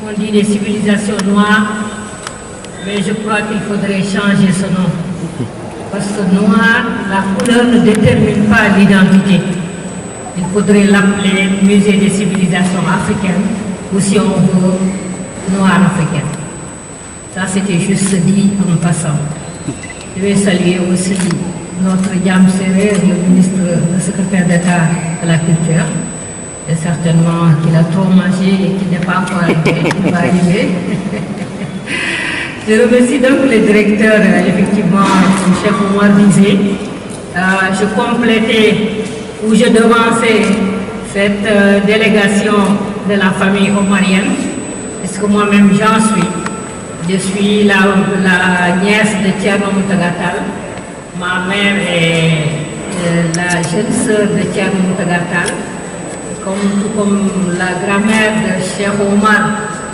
On dit les civilisations noires, mais je crois qu'il faudrait changer ce nom. Parce que noir, la couleur ne détermine pas l'identité. Il faudrait l'appeler Musée des civilisations africaines, ou si on veut, noir africaine. Ça, c'était juste dit en passant. Je vais saluer aussi notre Diam Serrer, le ministre, le secrétaire d'État de la Culture. Et certainement qu'il a trop mangé et qu'il n'est pas encore arrivé, il va arriver. Je remercie donc le directeur, effectivement, chef Omar Bizet. Je complétais ou je devançais cette délégation de la famille omarienne, puisque moi-même j'en suis. Je suis la nièce de Thierno Moutagatal. Ma mère est la jeune sœur de Thierno Moutagatal. Tout comme la grand-mère de Cheikh Omar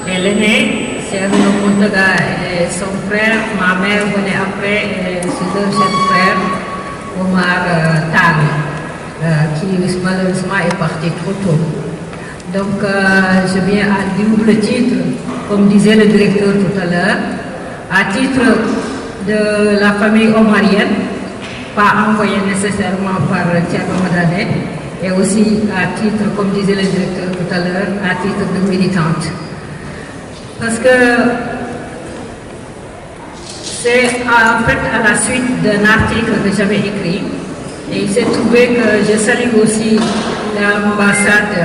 est l'aînée, Cheikh Moutaga et son frère, ma mère venait après, et ses deux jeunes frères, Omar Tag, qui malheureusement est parti trop tôt. Donc je viens à double titre, comme disait le directeur tout à l'heure, à titre de la famille omarienne, pas envoyée nécessairement par Thierno Madradé, et aussi à titre, comme disait le directeur tout à l'heure, à titre de militante. Parce que c'est en fait à la suite d'un article que j'avais écrit, et il s'est trouvé que je salue aussi l'ambassade,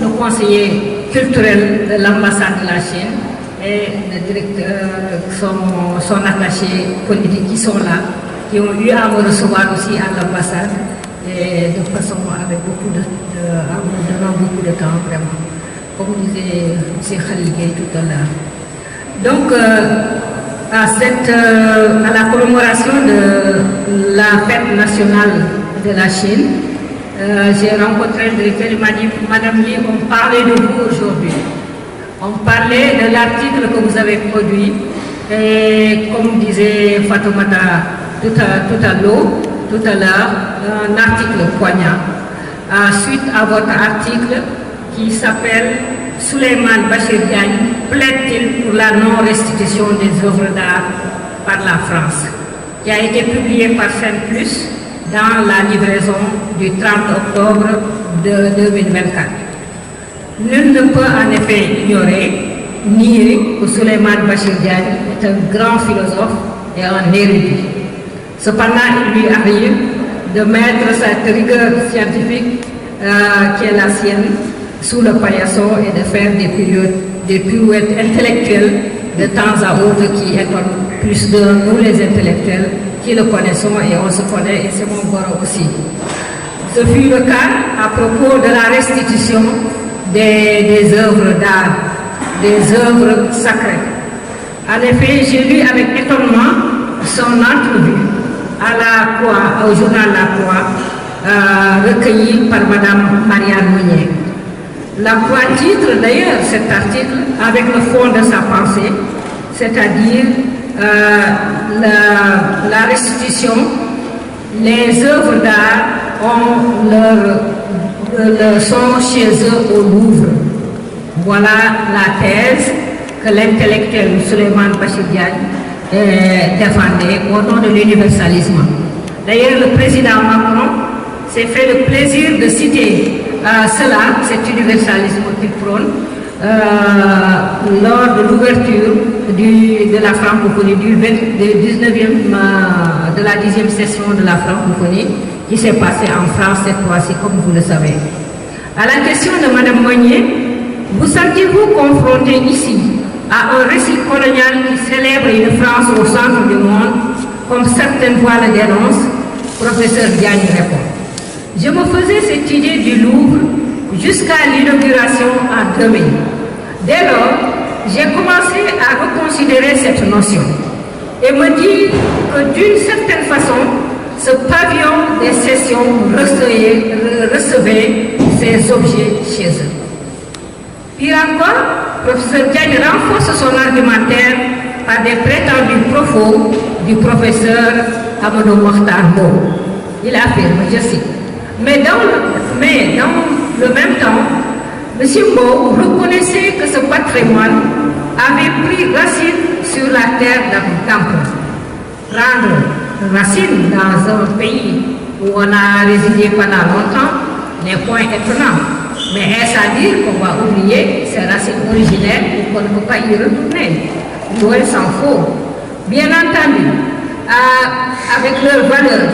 le conseiller culturel de l'ambassade de la Chine et le directeur, son attaché politique qui sont là, qui ont eu à me recevoir aussi à l'ambassade et de façon avec en me donnant beaucoup de temps vraiment, comme disait M. Khalil Gueye tout à l'heure. Donc à la commémoration de la fête nationale de la Chine, j'ai rencontré le directeur, il m'a dit, Madame Lee, on parlait de vous aujourd'hui. On parlait de l'article que vous avez produit et comme disait Fatoumata tout à l'heure, un article poignant, suite à votre article qui s'appelle Souleymane Bachir Diagne plaide-t-il pour la non-restitution des œuvres d'art par la France, qui a été publié par Scène Plus dans la livraison du 30 octobre de 2024. Nul ne peut en effet nier que Souleymane Bachir Diagne est un grand philosophe et un érudit. Cependant, il lui arrive de mettre cette rigueur scientifique qui est la sienne sous le paillasson et de faire des pirouettes intellectuelles de temps à autre qui étonnent plus de nous les intellectuels qui le connaissons et on se connaît et c'est mon goro aussi. Ce fut le cas à propos de la restitution des œuvres d'art, des œuvres sacrées. En effet, j'ai lu avec étonnement son entrevue à la Croix, au journal La Croix, recueilli par Madame Marianne Mounier. La Croix titre d'ailleurs cet article avec le fond de sa pensée, c'est-à-dire la restitution, les œuvres d'art sont chez eux au Louvre. Voilà la thèse que l'intellectuel Souleymane Bachir Diagne défendait au nom de l'universalisme. D'ailleurs, le président Macron s'est fait le plaisir de citer cela, cet universalisme qu'il prône, lors de l'ouverture de la francophonie, de la 10e session de la francophonie, qui s'est passée en France cette fois-ci, comme vous le savez. À la question de Mme Monnier, vous sentez-vous confronté ici à un récit colonial qui célèbre une France au centre du monde, comme certaines voix le dénoncent? Professeur Diagne répond. Je me faisais cette idée du Louvre jusqu'à l'inauguration en 2000. Dès lors, j'ai commencé à reconsidérer cette notion et me dire que d'une certaine façon, ce pavillon des sessions recevait ces objets chez eux. Pire encore, professeur Diagne renforce son argumentaire par des prétendus propos du professeur Amadou Mokhtar Mbow. Il affirme, je cite, mais dans le même temps, M. Mbow reconnaissait que ce patrimoine avait pris racine sur la terre d'Ampon. Prendre racine dans un pays où on a résidé pendant longtemps n'est point étonnant. Mais est-ce à dire qu'on va oublier ces racines originelles ou qu'on ne peut pas y retourner? Loin s'en faut. Bien entendu, avec leurs valeurs,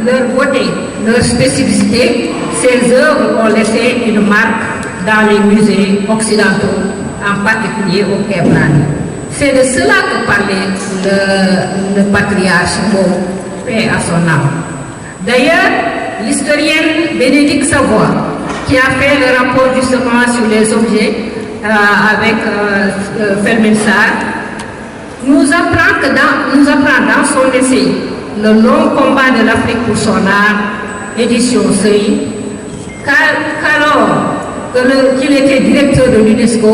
leur beauté, leur spécificité, ces œuvres ont laissé une marque dans les musées occidentaux, en particulier au Quai Branly. C'est de cela que parlait le patriarche Mbow, paix à son âme. D'ailleurs, l'historienne Bénédicte Savoie, qui a fait le rapport justement sur les objets avec Felmin Sarr, nous apprend dans son essai Le long combat de l'Afrique pour son art, édition Seuil, qu'alors qu'il était directeur de l'UNESCO,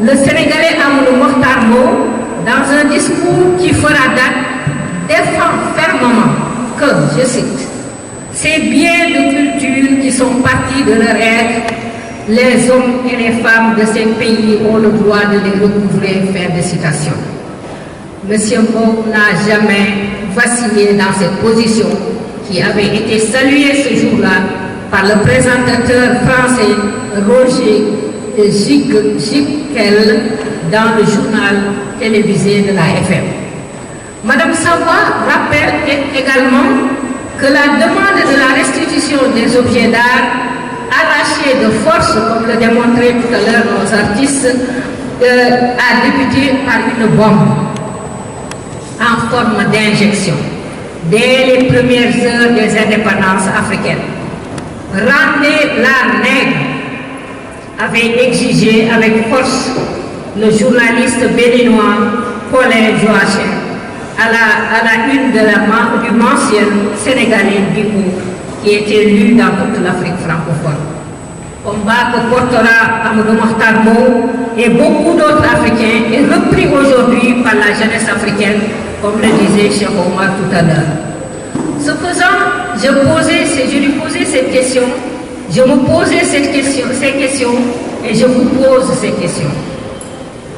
le Sénégalais Amadou Mokhtar Mbow, dans un discours qui fera date, défend fermement que, je cite, ces biens de culture qui sont partis de leur être, les hommes et les femmes de ces pays ont le droit de les recouvrer. Fin de citation. M. Mbow n'a jamais vacillé dans cette position qui avait été saluée ce jour-là par le présentateur français Roger Gicquel dans le journal télévisé de la FM. Madame Savoie rappelle également que la demande de la restitution des objets d'art arrachés de force, comme le démontraient tout à l'heure nos artistes, a débuté par une bombe en forme d'injection dès les premières heures des indépendances africaines. Rendez l'art nègre avait exigé avec force le journaliste béninois Paulin Joachim à la une du mensuel sénégalais Biko, qui était lu dans toute l'Afrique francophone. Combat que portera Amadou Mokhtar Mbow et beaucoup d'autres Africains est repris aujourd'hui par la jeunesse africaine, comme le disait Cheikh Omar tout à l'heure. Ce faisant, je lui posais cette question, je me posais ces questions et je vous pose ces questions.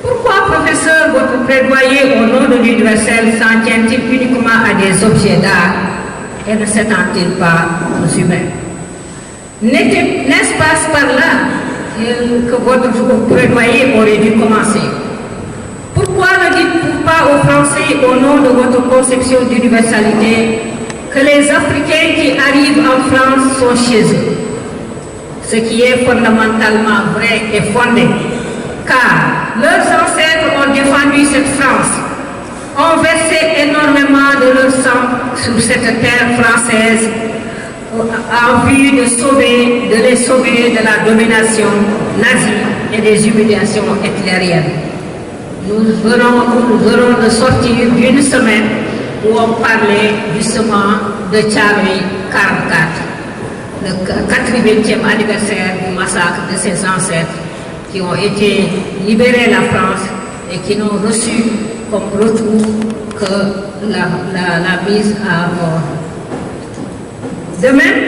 Pourquoi, professeur, votre plaidoyer au nom de l'universel s'en tient-il uniquement à des objets d'art et ne s'étend-il pas aux humains? N'est-ce pas par là que votre plaidoyer aurait dû commencer? Pourquoi ne dites-vous pas aux Français, au nom de votre conception d'universalité, que les Africains qui arrivent en France sont chez eux? Ce qui est fondamentalement vrai et fondé, car leurs ancêtres ont défendu cette France, ont versé énormément de leur sang sur cette terre française en vue de les sauver de la domination nazie et des humiliations hitlériennes. Nous aurons de sortir d'une semaine où on parlait justement de Thiaroye 44, le 80e anniversaire du massacre de ses ancêtres qui ont été libérés de la France et qui n'ont reçu comme retour que la mise à mort. De même,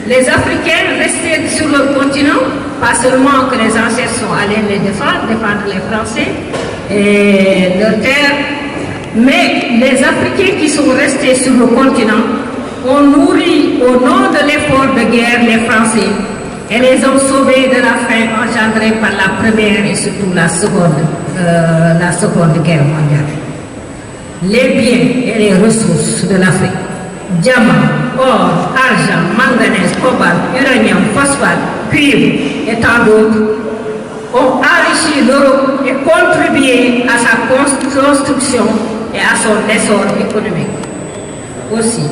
les Africains restés sur le continent, pas seulement que les ancêtres sont allés les défendre les Français et leur terre, mais les Africains qui sont restés sur le continent ont nourri au nom de l'effort de guerre les Français et les ont sauvés de la faim engendrée par la première et surtout la seconde guerre mondiale. Les biens et les ressources de l'Afrique, diamants, or, argent, manganèse, cobalt, uranium, phosphate, cuivre et tant d'autres, ont enrichi l'Europe et contribué à sa construction et à son essor économique. Aussi,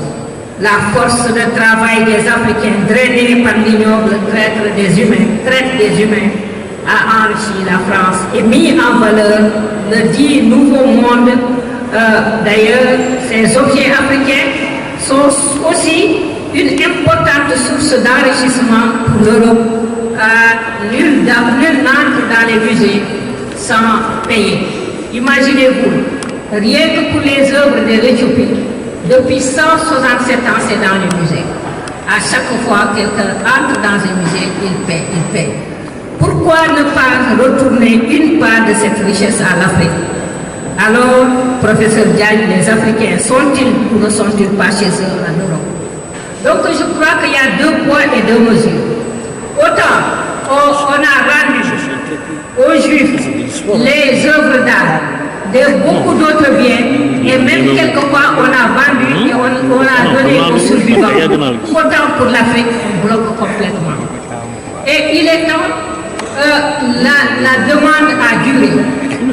la force de travail des Africains drainée par l'ignoble traite des humains a enrichi la France et mis en valeur le dit nouveau monde. D'ailleurs, ces objets africains sont aussi une importante source d'enrichissement pour l'Europe. Nul n'entre dans les musées sans payer. Imaginez-vous, rien que pour les œuvres de l'Éthiopie, depuis 167 ans, c'est dans les musées. À chaque fois que quelqu'un entre dans un musée, il paye. Pourquoi ne pas retourner une part de cette richesse à l'Afrique? Alors, professeur Diagne, les Africains sont-ils ou ne sont-ils pas chez eux en Europe? Donc je crois qu'il y a 2 poids et 2 mesures. Autant on a rendu aux Juifs les œuvres d'art, de beaucoup d'autres biens, et même quelquefois on a vendu et on a donné aux survivants. Autant pour l'Afrique, on bloque complètement. Et il est temps, la demande a duré.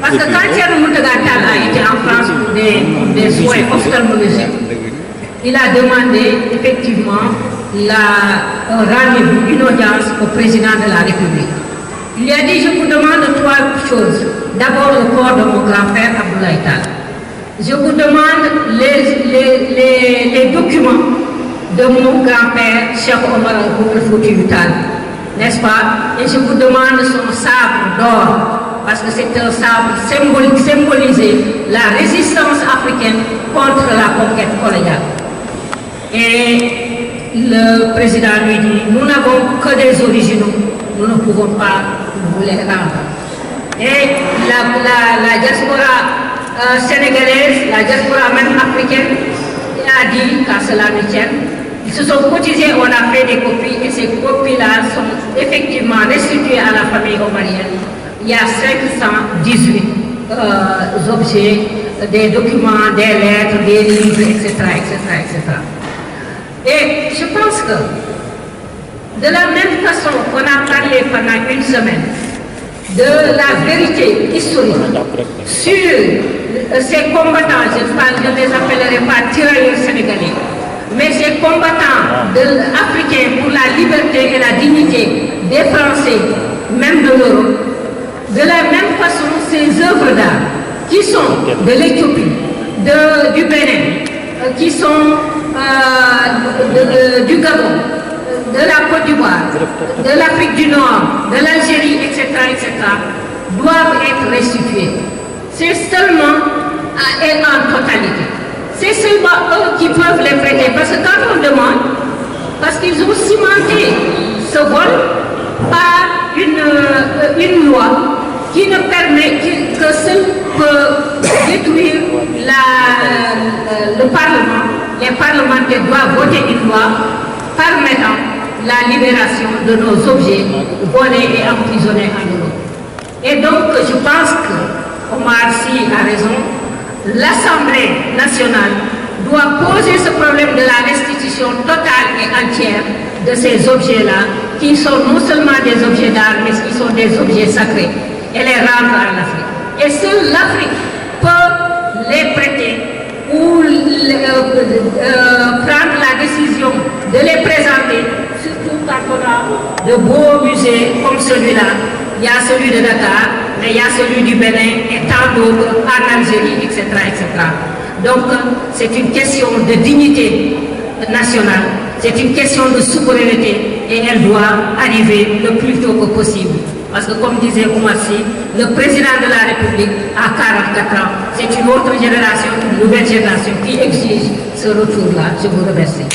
Parce que quand Thierno Mountaga Tall a été en France pour des soins ophtalmologiques, il a demandé effectivement un rendez-vous, une audience au président de la République. Il lui a dit, je vous demande 3 choses. D'abord le corps de mon grand-père Abdoulaye Tall. Je vous demande les documents de mon grand-père Cheikh Omar Foutiyou Tall, n'est-ce pas? Et je vous demande son sabre d'or, parce que c'est un sabre symbolisé la résistance africaine contre la conquête coloniale. Et le président lui dit, nous n'avons que des originaux, nous ne pouvons pas vous les rendre. Et la diaspora sénégalaise, la diaspora même africaine, a dit, qu'à cela ne tienne, ils se sont cotisés, on a fait des copies, et ces copies-là sont effectivement restituées à la famille omarienne. Il y a 518 objets, des documents, des lettres, des livres, etc., etc., etc. Et je pense que, de la même façon qu'on a parlé pendant une semaine de la vérité historique sur ces combattants, je ne les appellerai pas tirailleurs sénégalais, mais ces combattants africains pour la liberté et la dignité des Français, même de l'Europe, de la même façon, ces œuvres d'art qui sont de l'Éthiopie, du Bénin, qui sont du Gabon, de la Côte d'Ivoire, de l'Afrique du Nord, de l'Algérie, etc., doivent être restitués. C'est seulement en totalité. C'est seulement eux qui peuvent les prêter. Parce que quand on demande, parce qu'ils ont cimenté ce vol par une loi qui ne permet que seul peut détruire le Parlement. Les parlementaires doivent voter une loi permettant la libération de nos objets volés et emprisonnés en Europe. Et donc, je pense que Omar Sy a raison. L'Assemblée nationale doit poser ce problème de la restitution totale et entière de ces objets-là, qui sont non seulement des objets d'art, mais qui sont des objets sacrés, et les rendre à l'Afrique. Et seule l'Afrique peut les prêter ou prendre la décision de les présenter, surtout quand on a de beaux musées comme celui-là. Il y a celui de Dakar, mais il y a celui du Bénin et tant d'autres en Algérie, etc., etc. Donc, c'est une question de dignité nationale, c'est une question de souveraineté et elle doit arriver le plus tôt que possible. Parce que comme disait Oumar Sy, le président de la République a 44 ans. C'est une autre génération, une nouvelle génération qui exige ce retour-là. Je vous remercie.